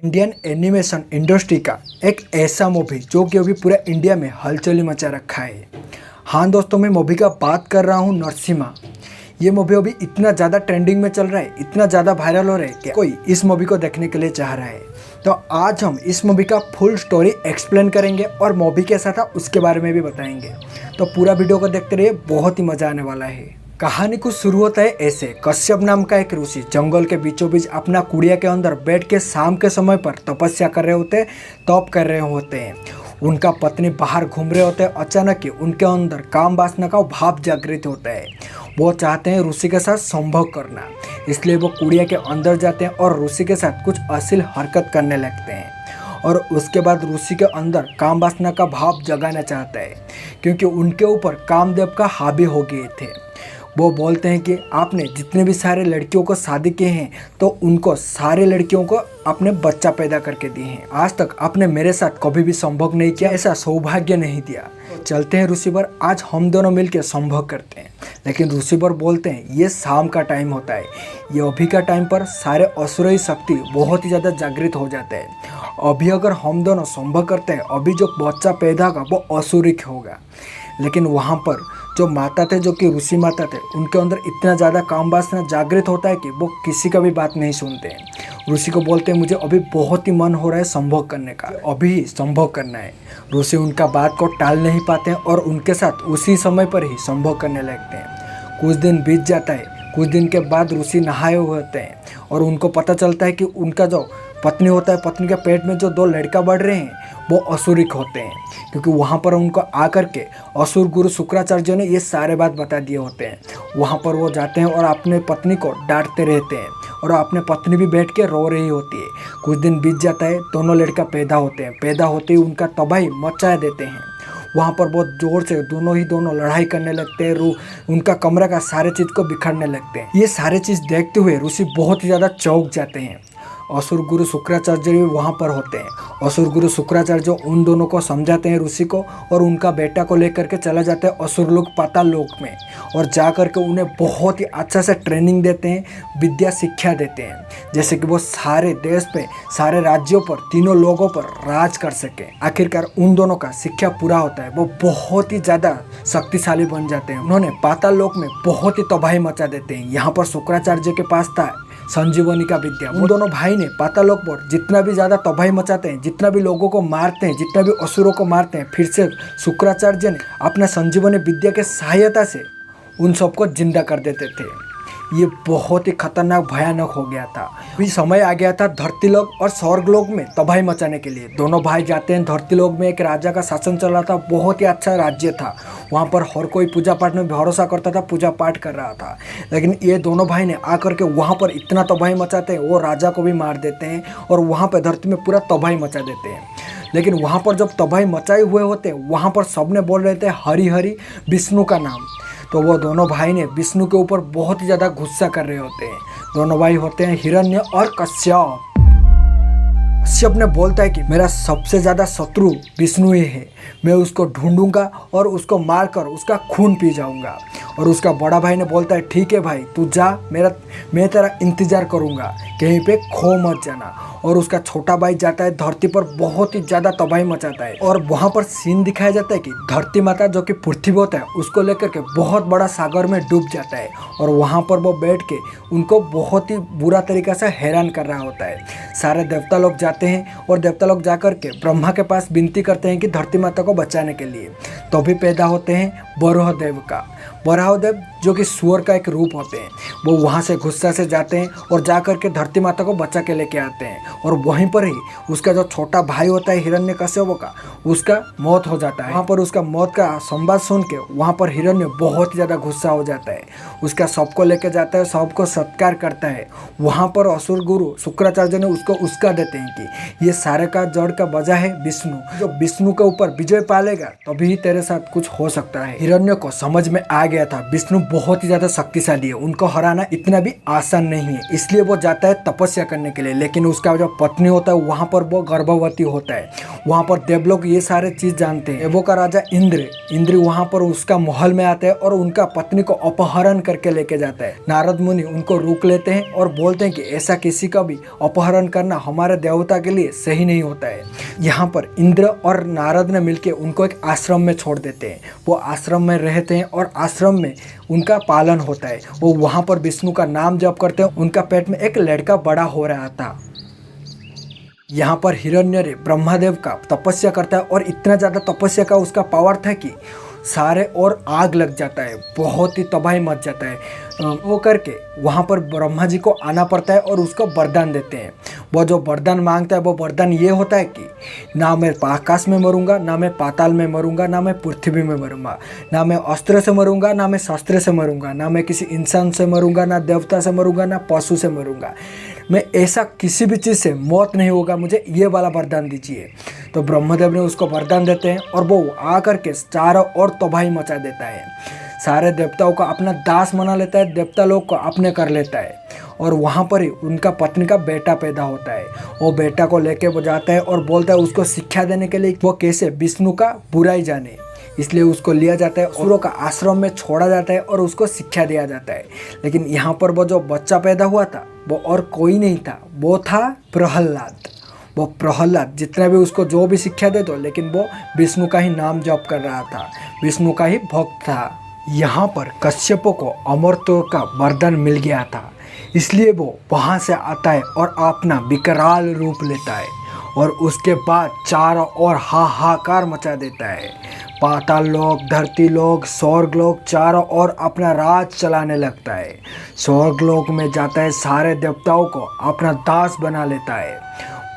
Indian animation industry का एक ऐसा मूवी जो कि अभी पूरा इंडिया में हलचल मचा रखा है। हाँ दोस्तों, मैं मूवी का बात कर रहा हूँ नरसिम्हा। ये मूवी अभी इतना ज़्यादा ट्रेंडिंग में चल रहा है, इतना ज़्यादा वायरल हो रहा है कि कोई इस मूवी को देखने के लिए चाह रहा है। तो आज हम इस मूवी का फुल स्टोरी एक्सप्लेन करेंगे और मूवी कैसा था उसके बारे में भी बताएंगे। तो पूरा वीडियो को देखते रहिए, बहुत ही मज़ा आने वाला है। कहानी कुछ शुरू होता है ऐसे। कश्यप नाम का एक ऋषि जंगल के बीचों बीच अपना कुड़िया के अंदर बैठ के शाम के समय पर तपस्या कर रहे होते, तप कर रहे होते हैं। उनका पत्नी बाहर घूम रहे होते हैं। अचानक ही उनके अंदर काम वासना का भाव जागृत होता है। वो चाहते हैं ऋषि के साथ संभोग करना, इसलिए वो कुड़िया के अंदर जाते हैं और ऋषि के साथ कुछ अश्लील हरकत करने लगते हैं। और उसके बाद ऋषि के अंदर काम वासना का भाव जगाना चाहता है, क्योंकि उनके ऊपर कामदेव का हावी हो गए थे। वो बोलते हैं कि आपने जितने भी सारे लड़कियों को शादी किए हैं तो उनको सारे लड़कियों को आपने बच्चा पैदा करके दिए हैं। आज तक आपने मेरे साथ कभी भी संभोग नहीं किया, ऐसा सौभाग्य नहीं दिया। चलते हैं ऋषिवर, आज हम दोनों मिलकर संभोग करते हैं। लेकिन ऋषिवर बोलते हैं ये शाम का टाइम होता है, ये अभी का टाइम पर सारे असुरी शक्ति बहुत ही ज़्यादा जागृत हो जाते हैं। अभी अगर हम दोनों संभोग करते हैं, अभी जो बच्चा पैदा होगा वो असुरिक होगा। लेकिन वहाँ पर जो माता थे, जो कि ऋषि माता थे, उनके अंदर इतना ज़्यादा काम वासना जागृत होता है कि वो किसी का भी बात नहीं सुनते हैं। ऋषि को बोलते हैं मुझे अभी बहुत ही मन हो रहा है संभोग करने का, अभी ही संभोग करना है। ऋषि उनका बात को टाल नहीं पाते हैं और उनके साथ उसी समय पर ही संभोग करने लगते हैं। कुछ दिन बीत जाता है। कुछ दिन के बाद ऋषि नहाए हुए होते हैं और उनको पता चलता है कि उनका जो पत्नी होता है, पत्नी के पेट में जो 2 लड़का बढ़ रहे हैं वो असुरिक होते हैं। क्योंकि वहाँ पर उनको आकर के असुर गुरु शुक्राचार्य ने ये सारे बात बता दिए होते हैं। वहाँ पर वो जाते हैं और अपने पत्नी को डांटते रहते हैं और अपने पत्नी भी बैठ के रो रही होती है। कुछ दिन बीत जाता है, दोनों लड़का पैदा होते हैं। पैदा होते ही उनका तबाही मचा देते हैं। वहाँ पर बहुत जोर से दोनों लड़ाई करने लगते हैं। उनका कमरा का सारे चीज़ को बिखरने लगते हैं। ये सारे चीज़ देखते हुए ऋषि बहुत ही ज़्यादा चौंक जाते हैं। असुर गुरु शुक्राचार्य भी वहाँ पर होते हैं। असुर गुरु शुक्राचार्य उन दोनों को समझाते हैं ऋषि को, और उनका बेटा को लेकर के चला जाते हैं असुर लोग पाताल लोक में। और जा कर के उन्हें बहुत ही अच्छा से ट्रेनिंग देते हैं, विद्या शिक्षा देते हैं, जैसे कि वो सारे देश पे, सारे राज्यों पर, तीनों लोगों पर राज कर सके। आखिरकार उन दोनों का शिक्षा पूरा होता है, वो बहुत ही ज़्यादा शक्तिशाली बन जाते हैं। उन्होंने पाताल लोक में बहुत ही तबाही मचा देते हैं। यहाँ पर शुक्राचार्य के पास था संजीवनी का विद्या। उन दोनों भाई ने पातालोक पर जितना भी ज़्यादा तबाही मचाते हैं, जितना भी लोगों को मारते हैं, जितना भी असुरों को मारते हैं, फिर से शुक्राचार्य ने अपना संजीवनी विद्या के सहायता से उन सबको जिंदा कर देते थे। ये बहुत ही खतरनाक भयानक हो गया था। अभी समय आ गया था धरती लोक और स्वर्ग लोक में तबाही मचाने के लिए। दोनों भाई जाते हैं धरती लोक में। एक राजा का शासन चल रहा था, बहुत ही अच्छा राज्य था। वहाँ पर हर कोई पूजा पाठ में भरोसा करता था, पूजा पाठ कर रहा था। लेकिन ये दोनों भाई ने आकर के वहाँ पर इतना तबाही मचाते हैं, वो राजा को भी मार देते हैं और वहाँ पर धरती में पूरा तबाही मचा देते हैं। लेकिन वहाँ पर जब तबाही मचाए हुए होते हैं, वहाँ पर सबने बोल रहे थे हरि हरि विष्णु का नाम। तो वो दोनों भाई ने विष्णु के ऊपर बहुत ही ज़्यादा गुस्सा कर रहे होते हैं। दोनों भाई होते हैं हिरण्य और कश्यप। कश्यप ने बोलता है कि मेरा सबसे ज़्यादा शत्रु विष्णु ही है, मैं उसको ढूंढूंगा और उसको मारकर उसका खून पी जाऊंगा। और उसका बड़ा भाई ने बोलता है ठीक है भाई, तू जा, मैं तेरा इंतज़ार करूंगा, कहीं पे खो मत जाना। और उसका छोटा भाई जाता है धरती पर, बहुत ही ज़्यादा तबाही मचाता है। और वहाँ पर सीन दिखाया जाता है कि धरती माता जो कि पृथ्वी होता है, उसको लेकर के बहुत बड़ा सागर में डूब जाता है। और वहाँ पर वो बैठ के उनको बहुत ही बुरा तरीक़ा से हैरान कर रहा होता है। सारे देवता लोग जाते हैं और देवता लोग जाकर के ब्रह्मा के पास विनती करते हैं कि धरती माता को बचाने के लिए। तो भी पैदा होते हैं बराहदेव का। बराहदेव जो कि सूअर का एक रूप होते हैं, वो वहाँ से गुस्सा से जाते हैं और जा कर के धरती माता को बचा के लेके आते हैं। और वहीं पर ही उसका जो छोटा भाई होता है हिरण्यकश्यप का, उसका मौत हो जाता है। वहाँ पर उसका मौत का संवाद सुन के वहाँ पर हिरण्य बहुत ही ज़्यादा गुस्सा हो जाता है। उसका सबको लेके जाता है, सबको सत्कार करता है। वहाँ पर असुर गुरु शुक्राचार्य ने उसको उसका देते हैं कि ये सारे का जड़ का वजह है विष्णु। जो विष्णु के ऊपर विजय पालेगा तभी तेरे साथ कुछ हो सकता है। हिरण्य को समझ में आ गया था विष्णु बहुत ही ज़्यादा शक्तिशाली है, उनको हराना इतना भी आसान नहीं है, इसलिए वो जाता है तपस्या करने के लिए। लेकिन उसका जो पत्नी होता है वहाँ पर वो गर्भवती होता है। वहाँ पर देवलोग ये सारे चीज़ जानते हैं। देवों का राजा इंद्र वहाँ पर उसका महल में आता है और उनका पत्नी को अपहरण करके लेके जाता है। नारद मुनि उनको रोक लेते हैं और बोलते हैं कि ऐसा किसी का भी अपहरण करना हमारे देवता के लिए सही नहीं होता है। यहाँ पर इंद्र और नारद ने मिलकर उनको एक आश्रम में छोड़ देते हैं। वो आश्रम में रहते हैं और आश्रम में उनका पालन होता है। वो वहाँ पर विष्णु का नाम जप करते हैं। उनका पेट में एक लड़का बड़ा हो रहा था। यहाँ पर हिरण्य ब्रह्मदेव का तपस्या करता है और इतना ज़्यादा तपस्या का उसका पावर था कि सारे और आग लग जाता है, बहुत ही तबाही मच जाता है। वो करके वहाँ पर ब्रह्मा जी को आना पड़ता है और उसको वरदान देते हैं। वो जो वरदान मांगता है वो वरदान ये होता है कि ना मैं आकाश में मरूंगा, ना मैं पाताल में मरूंगा, ना मैं पृथ्वी में मरूंगा, ना मैं अस्त्र से मरूंगा, ना मैं शस्त्र से मरूंगा, ना मैं किसी इंसान से मरूंगा, ना देवता से मरूंगा, ना पशु से मरूंगा। मैं ऐसा किसी भी चीज़ से मौत नहीं होगा, मुझे ये वाला वरदान दीजिए। तो ब्रह्मदेव ने उसको वरदान देते हैं और वो आकर के चारों ओर तबाही मचा देता है। सारे देवताओं को अपना दास बना लेता है, देवता लोग को अपने कर लेता है। और वहाँ पर ही उनका पत्नी का बेटा पैदा होता है। वो बेटा को लेके वो जाता है और बोलता है उसको शिक्षा देने के लिए वो कैसे विष्णु का बुराई जाने, इसलिए उसको लिया जाता है, असुरों का आश्रम में छोड़ा जाता है और उसको शिक्षा दिया जाता है। लेकिन यहाँ पर वो जो बच्चा पैदा हुआ था वो और कोई नहीं था, वो था प्रहलाद। वो प्रहलाद जितना भी उसको जो भी शिक्षा दे दो, लेकिन वो विष्णु का ही नाम जप कर रहा था, विष्णु का ही भक्त था। यहाँ पर कश्यप को अमरत्व का वरदान मिल गया था, इसलिए वो वहाँ से आता है और अपना विकराल रूप लेता है और उसके बाद चारों ओर हाहाकार मचा देता है। पाताल लोक, धरती लोक, स्वर्ग लोक चारों ओर अपना राज चलाने लगता है। स्वर्ग लोक में जाता है, सारे देवताओं को अपना दास बना लेता है।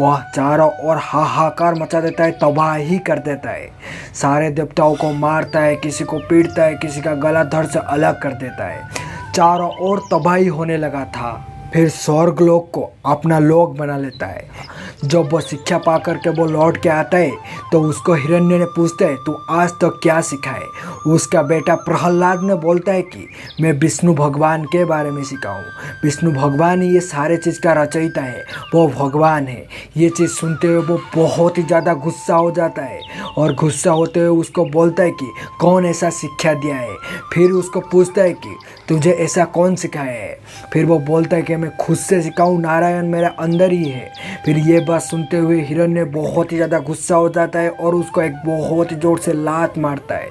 वह चारों ओर हाहाकार मचा देता है, तबाही कर देता है। सारे देवताओं को मारता है, किसी को पीटता है, किसी का गला धड़ से अलग कर देता है। चारों ओर तबाही होने लगा था। फिर स्वर्ग लोक को अपना लोक बना लेता है। जब वो शिक्षा पा करके वो लौट के आता है तो उसको हिरण्य ने पूछता है तू आज तक तो क्या सीखा है। उसका बेटा प्रहलाद ने बोलता है कि मैं विष्णु भगवान के बारे में सीखा हूँ। विष्णु भगवान ही ये सारे चीज़ का रचयिता है, वो भगवान है। ये चीज़ सुनते हुए वो बहुत ही ज़्यादा गुस्सा हो जाता है और गुस्सा होते हुए उसको बोलता है कि कौन ऐसा शिक्षा दिया है। फिर उसको पूछता है कि तुझे ऐसा कौन सिखाया है। फिर वो बोलता है कि मैं खुद से सिखाऊं, नारायण मेरा अंदर ही है। फिर ये बात सुनते हुए हिरण्य बहुत ही ज़्यादा गुस्सा हो जाता है और उसको एक बहुत ही ज़ोर से लात मारता है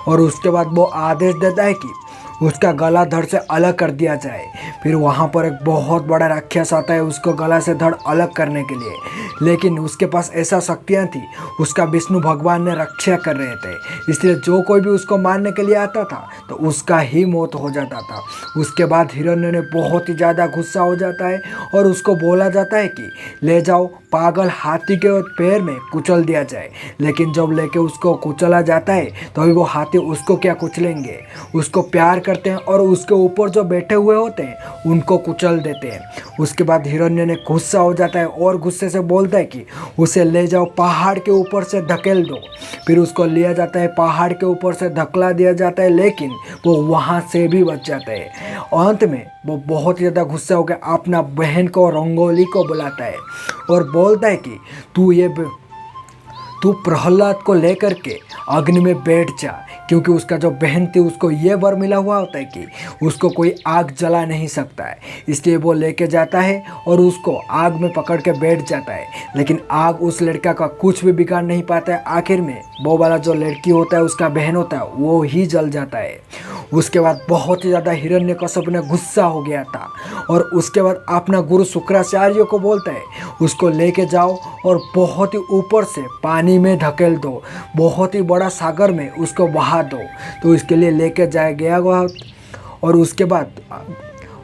और उसके बाद वो आदेश देता है कि उसका गला धड़ से अलग कर दिया जाए। फिर वहाँ पर एक बहुत बड़ा राक्षस आता है उसको गला से धड़ अलग करने के लिए, लेकिन उसके पास ऐसा शक्तियाँ थी, उसका विष्णु भगवान ने रक्षा कर रहे थे, इसलिए जो कोई भी उसको मारने के लिए आता था तो उसका ही मौत हो जाता था। उसके बाद हिरण्य ने बहुत ही ज़्यादा गुस्सा हो जाता है और उसको बोला जाता है कि ले जाओ पागल हाथी के पैर में कुचल दिया जाए। लेकिन जब लेके उसको कुचला जाता है तो अभी वो हाथी उसको क्या कुचलेंगे, उसको प्यार करते हैं और उसके ऊपर जो बैठे हुए होते हैं उनको कुचल देते हैं। उसके बाद हिरण्य ने गुस्सा हो जाता है और गुस्से से बोलता है कि उसे ले जाओ पहाड़ के ऊपर से धकेल दो। फिर उसको लिया जाता है, पहाड़ के ऊपर से धकेला दिया जाता है, लेकिन वो वहाँ से भी बच जाता है। अंत में वो बहुत ज़्यादा गुस्सा होकर अपना बहन को रंगोली को बुलाता है और बोलता है कि तू प्रहलाद को लेकर के अग्नि में बैठ जा, क्योंकि उसका जो बहन थी उसको ये वर मिला हुआ होता है कि उसको कोई आग जला नहीं सकता है। इसलिए वो लेके जाता है और उसको आग में पकड़ के बैठ जाता है, लेकिन आग उस लड़का का कुछ भी बिगाड़ नहीं पाता है। आखिर में वो वाला जो लड़की होता है उसका बहन होता है वो ही जल जाता है। उसके बाद बहुत ही ज़्यादा हिरण्यकश्यप ने गुस्सा हो गया था और उसके बाद अपना गुरु शुक्राचार्य को बोलता है उसको लेके जाओ और बहुत ही ऊपर से पानी में धकेल दो, बहुत ही बड़ा सागर में उसको बहा दो। तो इसके लिए लेके जाया गया और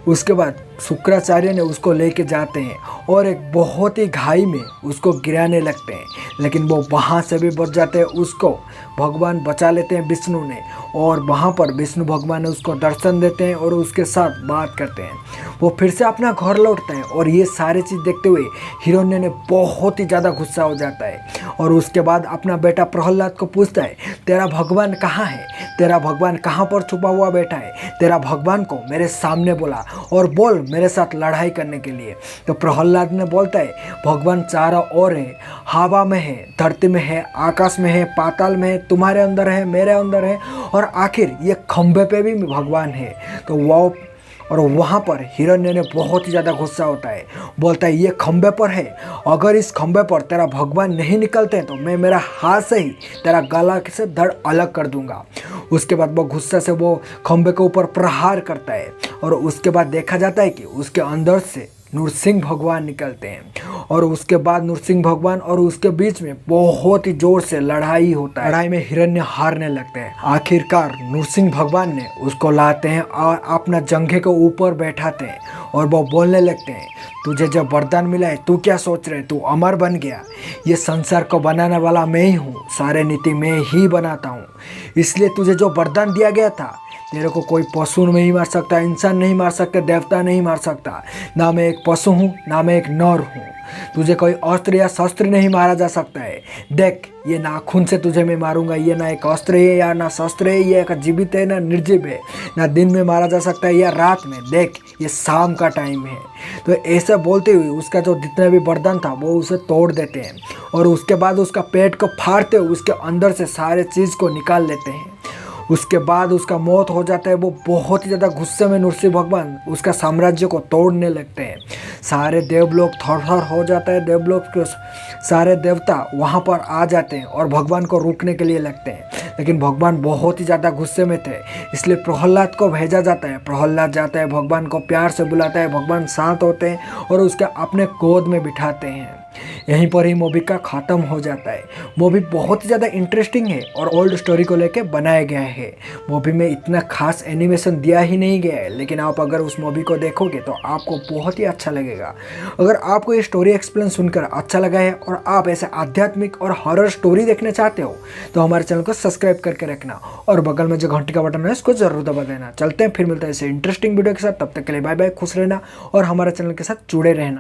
उसके बाद शुक्राचार्य ने उसको लेके जाते हैं और एक बहुत ही घाई में उसको गिराने लगते हैं, लेकिन वो वहाँ से भी बच जाते हैं। उसको भगवान बचा लेते हैं विष्णु ने, और वहाँ पर विष्णु भगवान ने उसको दर्शन देते हैं और उसके साथ बात करते हैं। वो फिर से अपना घर लौटता है और ये सारी चीज़ देखते हुए हिरण्य ने बहुत ही ज़्यादा गुस्सा हो जाता है और उसके बाद अपना बेटा प्रहलाद को पूछता है तेरा भगवान कहाँ है, तेरा भगवान कहाँ पर छुपा हुआ बैठा है, तेरा भगवान को मेरे सामने बुला और बोल मेरे साथ लड़ाई करने के लिए। तो प्रहलाद ने बोलता है भगवान चारों ओर है, हवा में है, धरती में है, आकाश में है, पाताल में है, तुम्हारे अंदर है, मेरे अंदर है और आखिर ये खंभे पे भी भगवान है। तो वो और वहाँ पर हिरण्य ने बहुत ही ज़्यादा गुस्सा होता है, बोलता है ये खंबे पर है, अगर इस खंबे पर तेरा भगवान नहीं निकलते तो मैं मेरा हाथ से ही तेरा गला से धड़ अलग कर दूंगा। उसके बाद वो गुस्से से वो खंबे के ऊपर प्रहार करता है और उसके बाद देखा जाता है कि उसके अंदर से नृसिंह भगवान निकलते हैं और उसके बाद नृसिंह भगवान और उसके बीच में बहुत ही जोर से लड़ाई होता है। लड़ाई में हिरण्य हारने लगते हैं। आखिरकार नृसिंह भगवान ने उसको लाते हैं और अपना जंघे के ऊपर बैठाते हैं और वो बोलने लगते हैं तुझे जब वरदान मिला है तू क्या सोच रहे, तू अमर बन गया, ये संसार को बनाने वाला मैं ही हूँ, सारे नीति मैं ही बनाता हूँ, इसलिए तुझे जो वरदान दिया गया था तेरे को कोई पशु नहीं मार सकता, इंसान नहीं मार सकता, देवता नहीं मार सकता, ना मैं एक पशु हूँ ना मैं एक नर हूँ, तुझे कोई अस्त्र या शस्त्र नहीं मारा जा सकता है। देख ये नाखून से तुझे मैं मारूंगा, ये ना एक अस्त्र है या ना शस्त्र है, ये एक जीवित है ना निर्जीव है, ना दिन में मारा जा सकता है या रात में, देख ये शाम का टाइम है। तो ऐसे बोलते हुए उसका जो जितना भी वरदान था वो उसे तोड़ देते हैं और उसके बाद उसका पेट को फाड़ते हुए उसके अंदर से सारे चीज़ को निकाल लेते हैं। उसके बाद उसका मौत हो जाता है। वो बहुत ही ज़्यादा गुस्से में नृसिंह भगवान उसका साम्राज्य को तोड़ने लगते हैं। सारे देवलोक थर-थर हो जाता है, देवलोक के सारे देवता वहाँ पर आ जाते हैं और भगवान को रोकने के लिए लगते हैं, लेकिन भगवान बहुत ही ज़्यादा गुस्से में थे, इसलिए प्रहलाद को भेजा जाता है। प्रहलाद जाता है, भगवान को प्यार से बुलाता है, भगवान शांत होते हैं और उसके अपने गोद में बिठाते हैं। यहीं पर ही मूवी का ख़त्म हो जाता है। मूवी बहुत ही ज़्यादा इंटरेस्टिंग है और ओल्ड स्टोरी को लेके बनाया गया है। मूवी में इतना खास एनिमेशन दिया ही नहीं गया है, लेकिन आप अगर उस मूवी को देखोगे तो आपको बहुत ही अच्छा लगेगा। अगर आपको ये स्टोरी एक्सप्लेन सुनकर अच्छा लगा है और आप ऐसे आध्यात्मिक और हॉरर स्टोरी देखना चाहते हो तो हमारे चैनल को सब्सक्राइब करके रखना और बगल में जो घंटी का बटन है इसको जरूर दबा देना। चलते हैं, फिर मिलते हैं ऐसे इंटरेस्टिंग वीडियो के साथ। तब तक के लिए बाय बाय, खुश रहना और हमारे चैनल के साथ जुड़े रहना।